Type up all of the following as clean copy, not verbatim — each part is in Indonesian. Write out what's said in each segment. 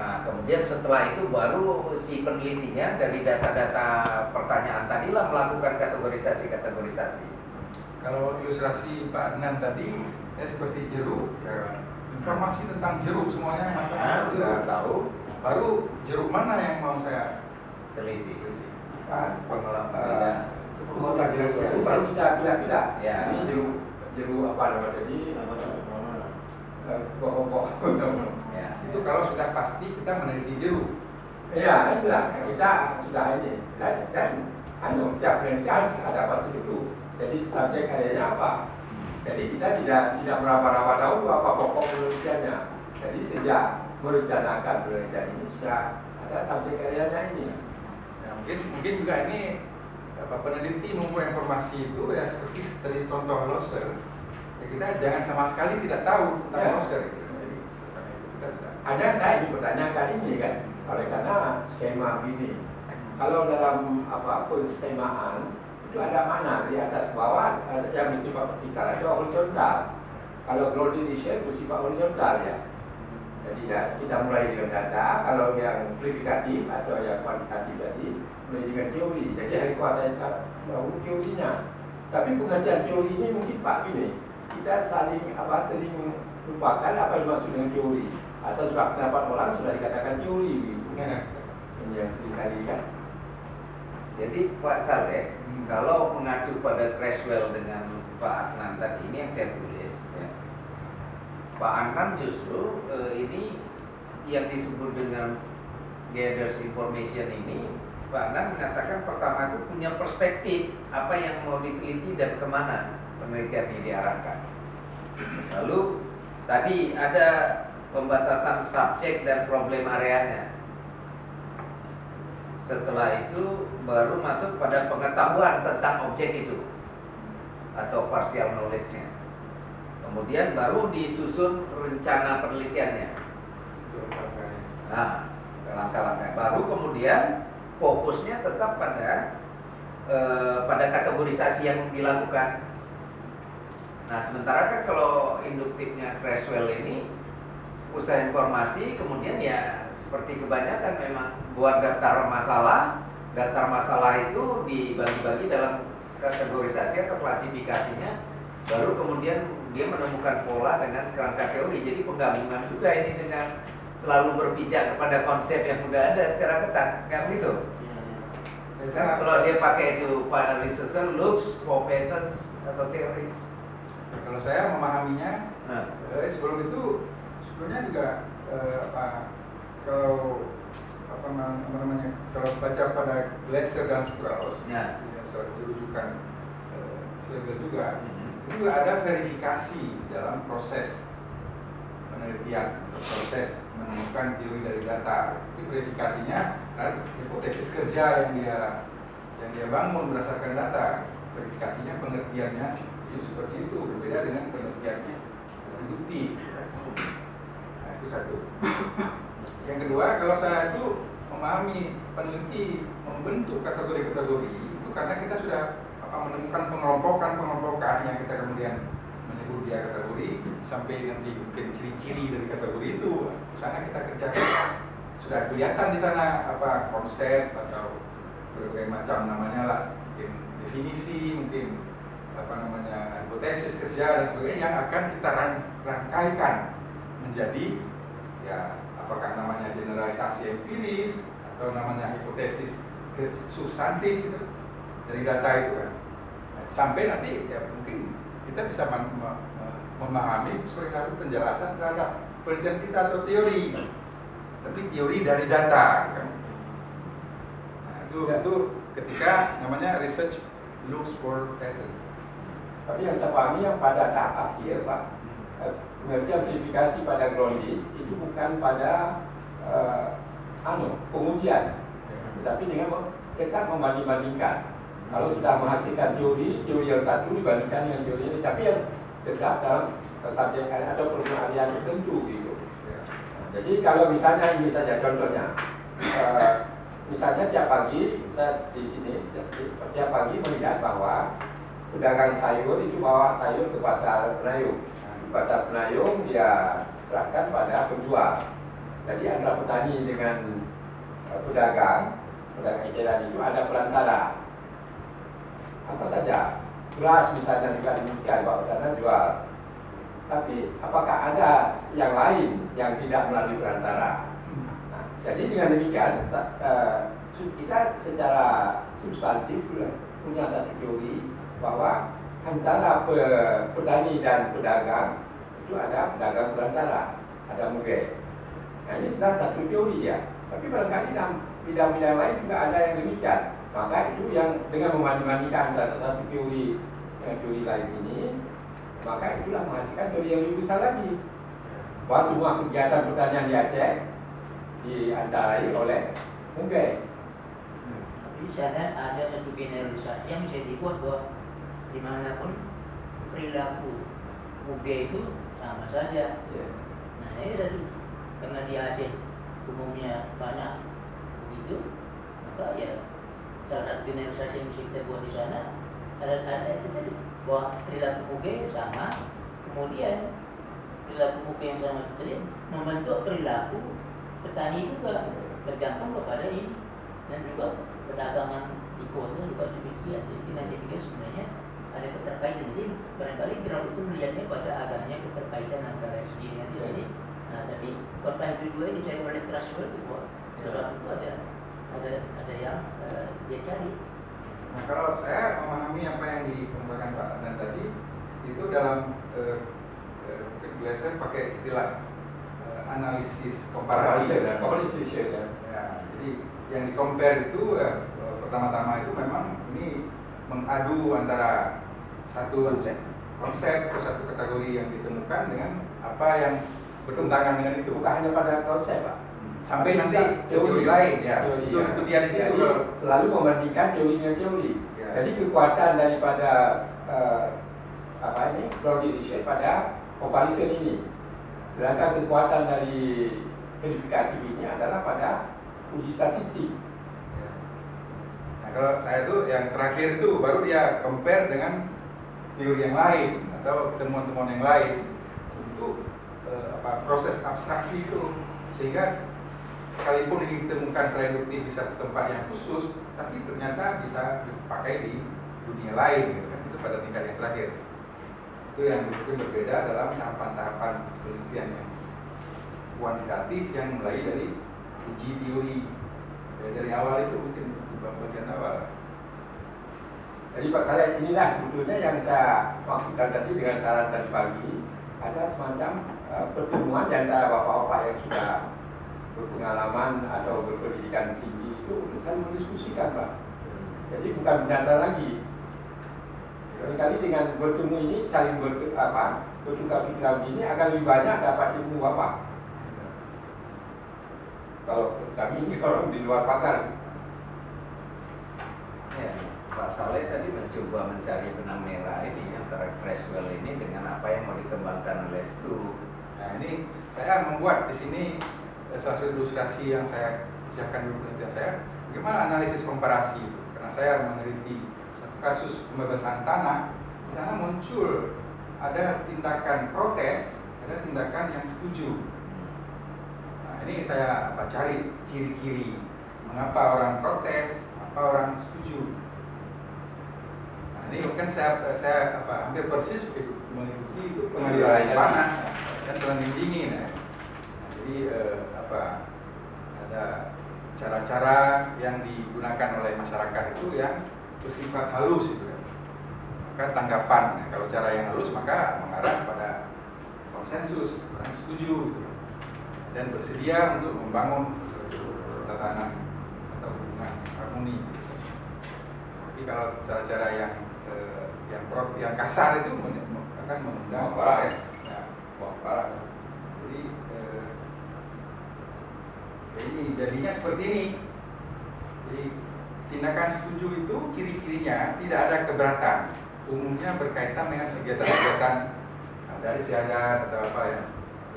Nah, kemudian setelah itu baru si penelitinya dari data-data pertanyaan tadilah melakukan kategorisasi. Kalau ilustrasi Pak Adnan tadi, ya seperti jeruk, ya informasi tentang jeruk semuanya macam-macam jeruk. Tahu. Baru jeruk mana yang mau saya teliti. Kan Pengalaman baru kita ya. ini jeruk apa namanya jadi pokok-pokok. Ya. Itu kalau sudah pasti kita meneliti jeruk. Iya, itulah kita sudah ini dan tiap peneliti harus ada pasti itu. Jadi subjek areanya apa? Jadi kita tidak meraba-raba tahu apa pokok penelitiannya. Jadi sejak merencanakan penelitian ini sudah ada subjek areanya ini. Ya, mungkin juga ini peneliti mempunyai informasi itu ya seperti tadi contoh Loser. Ya, kita jangan sama sekali tidak tahu tentang Loser. Gitu. Jadi karena itu kita sudah. Ada saya dipertanyakan ini kan, oleh karena skema begini. Kalau dalam apapun skemaan itu ada mana di atas bawah ada yang bersifat vertikal ada horizontal. Kalau grounding region bersifat horizontal ya. Jadi ya, kita mulai dengan data. Kalau yang verifikatif atau yang kuantitatif tadi mulai dengan teori. Jadi hari kuasa kita dahulu teorinya. Tapi pengertian teori ini mungkin Pak ini kita sering lupakan apa yang maksud dengan teori. Asal sudah pendapat orang sudah dikatakan teori gitu. Ini yang sering kali kan. Jadi Pak Saleh, kalau mengacu pada Creswell dengan Pak Adnan tadi ini yang saya tulis, ya. Pak Adnan justru ini yang disebut dengan gathers information ini, Pak Adnan mengatakan pertama itu punya perspektif apa yang mau diteliti dan kemana penelitian ini diarahkan. Lalu tadi ada pembatasan subjek dan problem areanya. Setelah itu baru masuk pada pengetahuan tentang objek itu atau partial knowledge-nya. Kemudian baru disusun rencana penelitiannya. Nah, langkah-langkah. Baru kemudian fokusnya tetap pada kategorisasi yang dilakukan. Nah, sementara kan kalau induktifnya Creswell ini usaha informasi, kemudian ya seperti kebanyakan memang buat daftar masalah. Daftar masalah itu dibagi-bagi dalam kategorisasi atau klasifikasinya. Baru kemudian dia menemukan pola dengan kerangka teori. Jadi penggabungan juga ini dengan selalu berpijak kepada konsep yang sudah ada secara ketat, kan gitu. Kan kalau dia pakai itu pada researcher looks for patterns atau teoris. Kalau saya memahaminya, sebelum itu sebenarnya juga kalau baca pada Glasser dan Strauss, ya. Rujukan Schlegel juga, itu juga ada verifikasi dalam proses penelitian, proses menemukan teori dari data. Itu verifikasinya kan hipotesis kerja yang dia bangun berdasarkan data. Verifikasinya pengertiannya seperti itu, berbeda dengan penelitiannya induktif. Nah, itu satu. Yang kedua, kalau saya itu memahami peneliti membentuk kategori-kategori itu karena kita sudah menemukan pengelompokan yang kita kemudian menyebut dia kategori sampai nanti mungkin ciri-ciri dari kategori itu. Di sana kita kerjakan sudah kelihatan di sana konsep atau berbagai macam namanya lah, mungkin definisi, mungkin hipotesis kerja dan sebagainya yang akan kita rangkaikan menjadi ya apakah namanya generalisasi empiris atau namanya hipotesis substantif gitu, dari data itu kan. Sampai nanti ya mungkin kita bisa memahami sebagai satu penjelasan terhadap penelitian kita atau teori, tapi teori dari data kan. Nah, itu ketika namanya research looks for pattern. Tapi yang saya pahami yang pada tahap akhir Pak, pengertian verifikasi pada grounding itu bukan pada pengujian, tetapi dengan tetap membanding-bandingkan. Kalau sudah menghasilkan teori yang satu dibandingkan dengan teori ini, tapi yang tetap dalam subjek atau permasalahan tertentu gitu. Jadi kalau misalnya ini saja contohnya, misalnya tiap pagi saya di sini tiap pagi melihat bahwa pedagang sayur itu bawa sayur ke pasar Penayung. Di pasar Penayung dia serahkan pada penjual. Jadi antara petani dengan pedagang eceran itu ada perantara. Apa saja, beras misalnya juga demikian, bawa ke sana jual. Tapi apakah ada yang lain yang tidak melalui perantara? Nah, jadi dengan demikian kita secara substantif punya satu teori bahwa antara petani dan pedagang itu ada pedagang perantara, ada muge. Nah, ini sudah satu teori ya. Tapi barangkali dalam bidang-bidang lain juga ada yang demikian. Maka itu yang dengan membanding-bandingkan satu teori dengan teori lain ini, maka itulah menghasilkan teori yang lebih besar lagi. Bahwa semua kegiatan pertanian di Aceh diantarai oleh muge. Di sana ada satu generalisasi yang bisa dibuat bahwa dimanapun perilaku muge itu sama saja. Nah ini satu, karena di Aceh umumnya banyak begitu, maka ya salah satu generalisasi yang bisa kita buat di sana ada itu tadi, bahwa perilaku muge sama, kemudian perilaku muge yang sama itu tadi membentuk perilaku petani juga, bergantung kepada ini, dan juga perdagangan di kota juga demikian. Jadi dengan demikian sebenarnya ada keterkaitan. Jadi barangkali Grau itu melihatnya pada adanya keterkaitan antara ini dengan ini. Nah, tapi kota itu dua ini dicari oleh Creswell itu bahwa sesuatu itu ada yang dia cari. Nah, kalau saya memahami apa yang dikemukakan Pak Adnan tadi, itu dalam Glaser pakai istilah analisis komparatif. Ya, jadi yang di-compare itu pertama-tama itu memang ini mengadu antara satu konsep atau satu kategori yang ditemukan dengan apa yang bertentangan dengan itu. Bukan hanya pada konsep, Pak. Sampai nanti teori lain ya. Teori, itu dia di situ. Jadi, selalu membandingkan teori dengan teori. Ya. Jadi kekuatan daripada Crowdy research pada comparison ini. Sedangkan kekuatan dari verifikatif ini adalah pada uji statistik. Nah, kalau saya tuh yang terakhir itu baru dia compare dengan teori yang lain atau temuan-temuan yang lain untuk proses abstraksi itu, sehingga sekalipun ini ditemukan selain bukti di satu tempat yang khusus, tapi ternyata bisa dipakai di dunia lain gitu kan. Itu pada tingkat yang terakhir. Itu yang mungkin berbeda dalam tahapan-tahapan penelitian yang kuantitatif yang mulai dari uji teori dari awal itu mungkin bagian awal. Jadi Pak Saleh, inilah sebetulnya yang saya maksudkan tadi dengan saran tadi pagi, ada semacam pertemuan di antara bapak-bapak yang sudah berpengalaman atau berpendidikan tinggi itu untuk saling mendiskusikan, Pak. Jadi bukan berdata lagi. Kali-kali dengan bertemu ini saling bertukar pikiran ini akan lebih banyak dapat ilmu bapak. Kalau kami ini orang di luar pakar. Ya, Pak Saleh tadi mencoba mencari benang merah ini antara Creswell ini dengan apa yang mau dikembangkan oleh Stu. Nah, ini saya membuat di sini salah satu ilustrasi yang saya siapkan di penelitian saya, bagaimana analisis komparasi itu. Karena saya meneliti satu kasus pembebasan tanah, di sana muncul ada tindakan protes, ada tindakan yang setuju. Nah, ini saya cari ciri-ciri mengapa orang protes, apa orang setuju. Nah, ini kan saya hampir persis mengikuti itu pengadilan yang panas dan pengadilan dingin. Nah, jadi ada cara-cara yang digunakan oleh masyarakat itu yang bersifat halus itu kan. Maka tanggapan, nah, kalau cara yang halus maka mengarah pada konsensus, orang setuju gitu. Dan bersedia untuk membangun tatanan atau hubungan harmoni. Tapi kalau cara-cara yang kasar itu akan mengundang protes. Ya, parah. Jadi ini jadinya seperti ini. Jadi tindakan setuju itu ciri-cirinya tidak ada keberatan. Umumnya berkaitan dengan kegiatan-kegiatan dari syahadat atau apa ya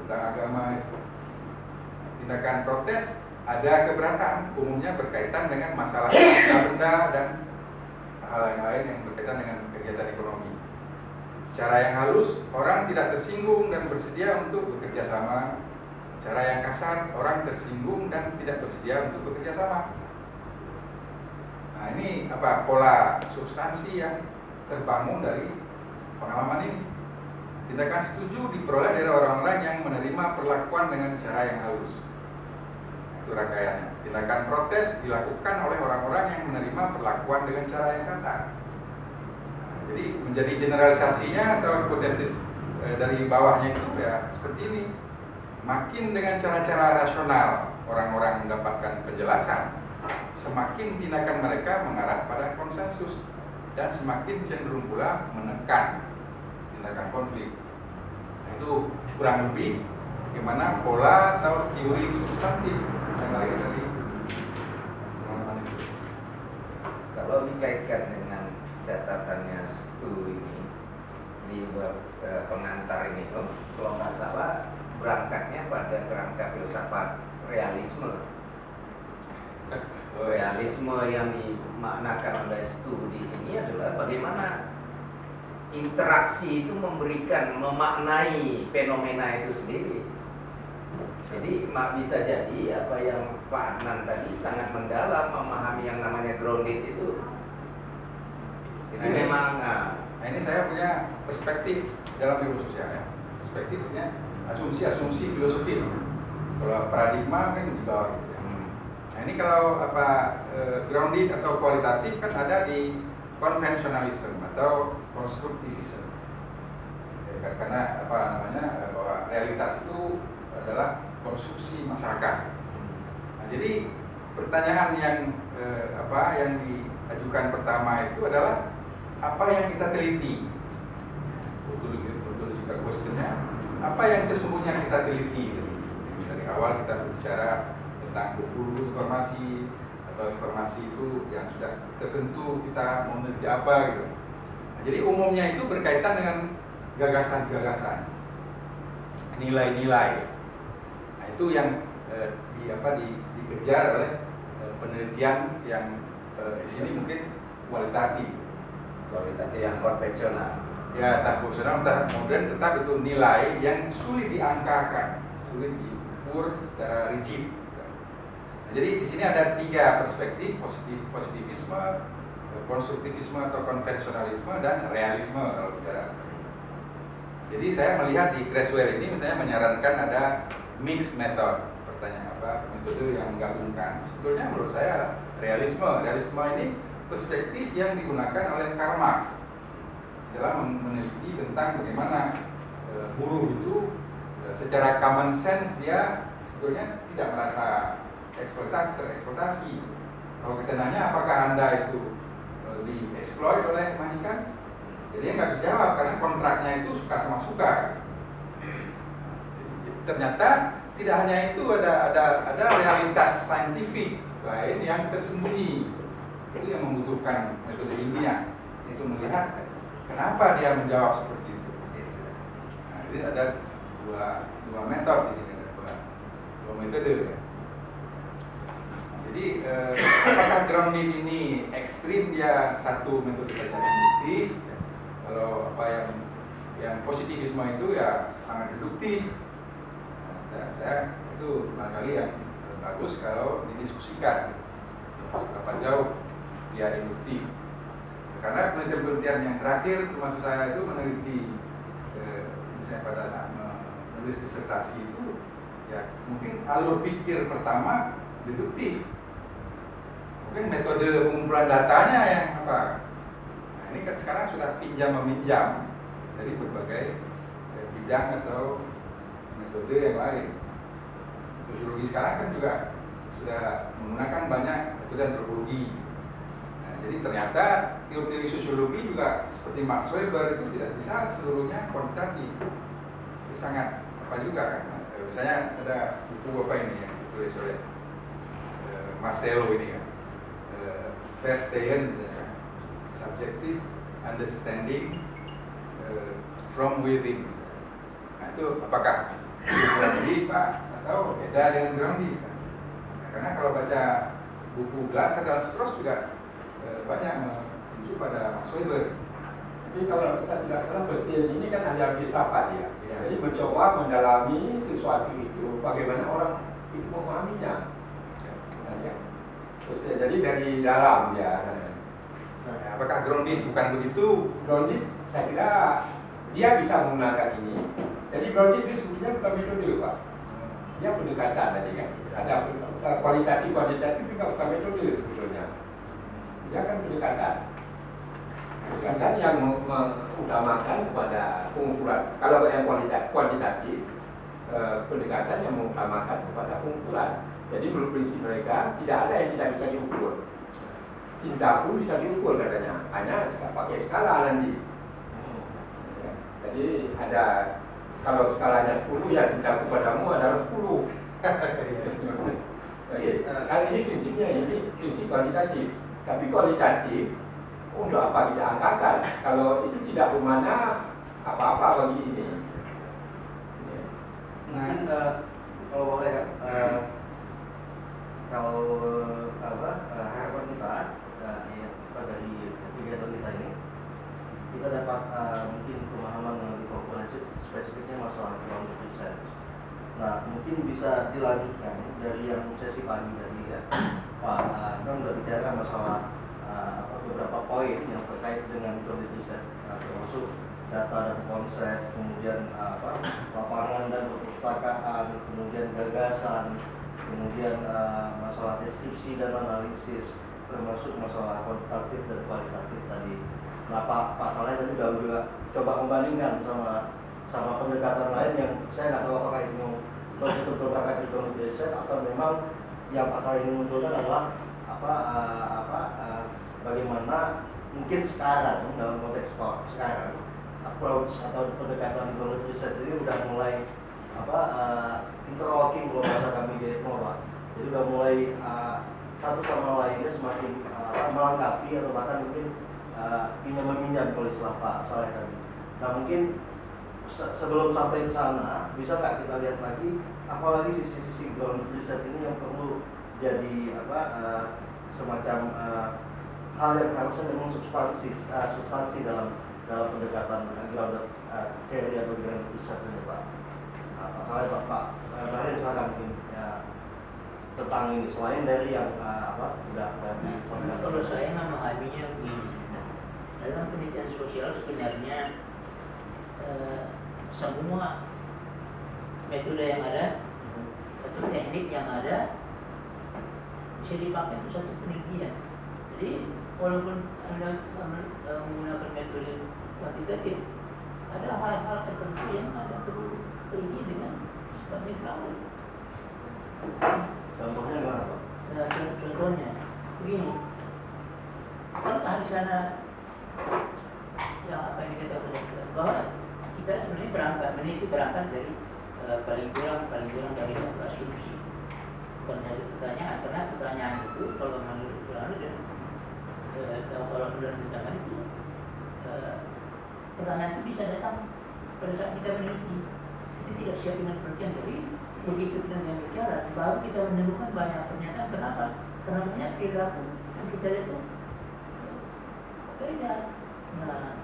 tentang agama itu. Tindakan protes ada keberatan, umumnya berkaitan dengan masalah benda dan hal yang lain yang berkaitan dengan kegiatan ekonomi. Cara yang halus, orang tidak tersinggung dan bersedia untuk bekerja sama cara yang kasar, orang tersinggung dan tidak bersedia untuk bekerja sama. Nah, ini apa pola substansi yang terbangun dari pengalaman ini. Tindakan setuju diperoleh dari orang-orang yang menerima perlakuan dengan cara yang halus. Itu rangkaiannya. Tindakan protes dilakukan oleh orang-orang yang menerima perlakuan dengan cara yang kasar. Nah, jadi menjadi generalisasinya atau hipotesis dari bawahnya itu ya seperti ini. Makin dengan cara-cara rasional orang-orang mendapatkan penjelasan, semakin tindakan mereka mengarah pada konsensus dan semakin cenderung pula menekan tindakan konflik. Nah, itu kurang lebih bagaimana pola atau teori substantif yang lahir dari pengalaman itu. Kalau dikaitkan dengan catatannya Stu ini di pengantar ini, kalau nggak salah berangkatnya pada kerangka filsafat realisme. Realisme yang dimaknakan oleh Stu di sini adalah bagaimana interaksi itu memaknai fenomena itu sendiri. Jadi bisa jadi apa yang Pak Adnan tadi sangat mendalam memahami yang namanya grounded itu. Jadi memang ini saya punya perspektif dalam ilmu sosial ya. Perspektifnya asumsi-asumsi filosofis. Kalau paradigma kan di bawah gitu ya. Nah, ini kalau grounded atau kualitatif kan ada di konvensionalisme atau konstruktivisme. Ya, karena bahwa realitas itu adalah konstruksi masyarakat. Nah, jadi pertanyaan yang yang diajukan pertama itu adalah apa yang kita teliti. Betul juga questionnya. Apa yang sesungguhnya kita teliti? Dari awal kita berbicara tentang buku informasi atau informasi itu yang sudah tertentu kita mau meneliti apa gitu. Nah, jadi umumnya itu berkaitan dengan gagasan-gagasan, nilai-nilai. Nah, itu yang dikejar oleh penelitian yang di sini mungkin kualitatif yang konvensional. Ya, tak profesional, kemudian tetap itu nilai yang sulit diangkakan, sulit diukur secara rigid. Nah, jadi di sini ada 3 perspektif: positivisme, konstruktivisme atau konvensionalisme, dan realisme kalau bicara. Jadi saya melihat di Creswell ini misalnya menyarankan ada mixed method, metode yang menggabungkan. Sebetulnya menurut saya realisme ini perspektif yang digunakan oleh Karl Marx dalam meneliti tentang bagaimana buruh itu secara common sense dia sebetulnya tidak merasa tereksploitasi. Kalau kita nanya apakah Anda itu dieksploit oleh majikan, jadi dia nggak bisa jawab karena kontraknya itu suka sama suka. Ternyata tidak hanya itu, ada realitas saintifik lain yang tersembunyi. Itu yang membutuhkan metode ilmiah untuk melihat kenapa dia menjawab seperti itu. Nah, jadi ada dua metode di sini, dua metode. Jadi apakah grounded ini ekstrim, dia satu metode saja induktif. Kalau yang positivisme itu ya sangat deduktif. Nah, saya itu barangkali yang bagus kalau didiskusikan seberapa jauh dia induktif. Karena penelitian-penelitian yang terakhir termasuk saya itu meneliti misalnya pada saat menulis disertasi itu ya mungkin alur pikir pertama deduktif, mungkin metode pengumpulan datanya yang nah ini kan sekarang sudah pinjam meminjam dari berbagai bidang atau metode yang lain. Sosiologi sekarang kan juga sudah menggunakan banyak metode antropologi. Jadi ternyata teori-teori sosiologi juga seperti Max Weber itu tidak bisa seluruhnya kuantitatif. Itu sangat juga kan. Misalnya ada buku apa ini yang ditulis oleh Marcelo ini kan, Verstehen misalnya, Subjective Understanding from Within. Nah itu apakah grounded Pak atau beda dengan grounded? Nah, karena kalau baca buku Glasser dan Strauss juga banyak menuju pada Max Weber. Tapi kalau saya tidak salah first year ini kan hanya filsafat ya. Ya. Jadi mencoba mendalami sesuatu itu, bagaimana orang itu memahaminya. Ya. Terus jadi dari dalam ya. Nah, apakah grounded bukan begitu? Grounded saya kira dia bisa menggunakan ini. Jadi grounded itu sebenarnya bukan metode Pak. Dia pendekatan tadi kan. Ada kualitatif, kuantitatif juga bukan metode sebetulnya. Dia kan pendekatan. Pendekatan yang mengutamakan kepada pengukuran. Kalau yang kuantitatif, pendekatan yang mengutamakan kepada pengukuran. Jadi menurut prinsip mereka tidak ada yang tidak bisa diukur. Cinta pun bisa diukur katanya, hanya pakai skala nanti. Ya, jadi ada, kalau skalanya 10 ya cinta kepadamu adalah 10. Jadi, kalau ini prinsipnya, ini prinsip kuantitatif. Tapi kualitatif untuk apa kita angkakan? Kalau itu tidak bermakna apa-apa bagi ini. Mungkin kalau boleh ya, kalau harapan kita dari kegiatan kita ini, kita dapat mungkin pemahaman yang lebih komprehensif spesifiknya masalah grounded research. Nah, mungkin bisa dilanjutkan dari yang sesi pagi tadi ya. Pak Anton sudah bicara masalah beberapa poin yang terkait dengan grounded research, termasuk data dan konsep, kemudian lapangan dan perpustakaan, kemudian gagasan, kemudian masalah deskripsi dan analisis, termasuk masalah kuantitatif dan kualitatif tadi. Nah, Pak Saleh tadi juga coba membandingkan sama pendekatan lain yang saya nggak tahu apakah itu betul-betul berangkat dari grounded research atau memang yang Pak Saleh ingin munculkan adalah bagaimana mungkin sekarang dalam konteks sekarang approach atau pendekatan grounded research ini udah mulai interlocking kalau bahasa kami di Eknova. Jadi udah mulai satu sama lainnya semakin melengkapi atau bahkan mungkin pinjam-meminjam kalau istilah Pak Saleh tadi. Nah, mungkin sebelum sampai ke sana bisa nggak kita lihat lagi apalagi sisi-sisi grounded research ini yang perlu jadi semacam hal yang harusnya memang substansi dalam pendekatan grounded theory atau grounded research ini, Pak. Pak Saleh, Pak Barin silakan mungkin ya, tentang ini selain dari yang udah disampaikan. Kalau saya memahaminya begini, dalam penelitian sosial sebenarnya semua metode yang ada atau teknik yang ada bisa dipakai untuk satu penelitian. Jadi walaupun Anda menggunakan metode kuantitatif, ada hal-hal tertentu yang Anda perlu teliti dengan sifatnya grounded. Contohnya gimana, Pak? Contohnya begini, apakah di sana yang apa yang dikatakan bahwa kita sebenarnya berangkat dari paling kurang dari satu asumsi, bukan dari pertanyaan, karena pertanyaan itu kalau menurut grounded dan kalau menurut pertanyaan itu pertanyaan itu bisa datang pada saat kita meneliti. Kita tidak siap dengan penelitian, jadi begitu penelitian berjalan baru kita menemukan banyak pernyataan. Kenapa? Karena banyak perilaku yang kita lihat itu beda. Nah,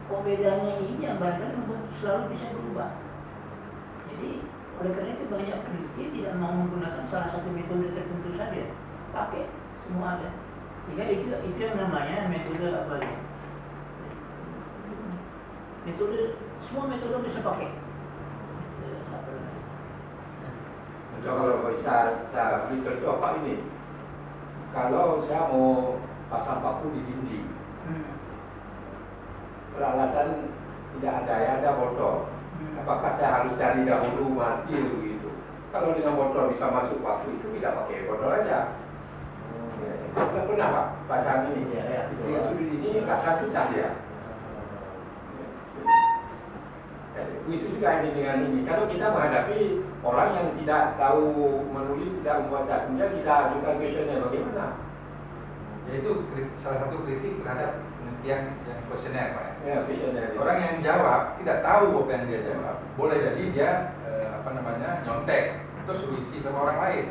bedanya ini yang barangkali membuat selalu bisa berubah. Jadi oleh karena itu banyak peneliti tidak mau menggunakan salah satu metode tertentu saja, pakai semua ada. Sehingga itu yang namanya metode apa ya? Semua metode bisa pakai. Kalau bisa saya beri contoh apa ini? Kalau saya mau pasang paku di dinding, peralatan tidak ada, ya ada botol. Apakah saya harus cari dahulu martil begitu? Kalau dengan botol bisa masuk paku itu tidak pakai botol aja. Pernah Pak pasang ini? Ya. Dengan sudut ini nggak susah ya. Begitu juga ini dengan ini. Kalau kita menghadapi orang yang tidak tahu menulis, tidak membaca, kemudian kita ajukan kuesioner, bagaimana? Ya itu salah satu kritik terhadap penelitian yang kuesioner, Pak. Ya, kuesioner. Orang yang jawab tidak tahu apa yang dia jawab. Boleh jadi dia nyontek atau suruh isi sama orang lain.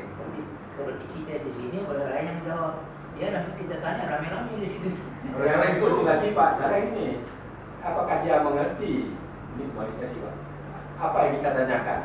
Kalau kita di sini orang lain yang jawab, dia nanti kita tanya rame-rame di situ. Oleh karena itu, lagi Pak, sekarang ini apakah dia mengerti? Ini kembali tadi Pak. Apa yang kita tanyakan?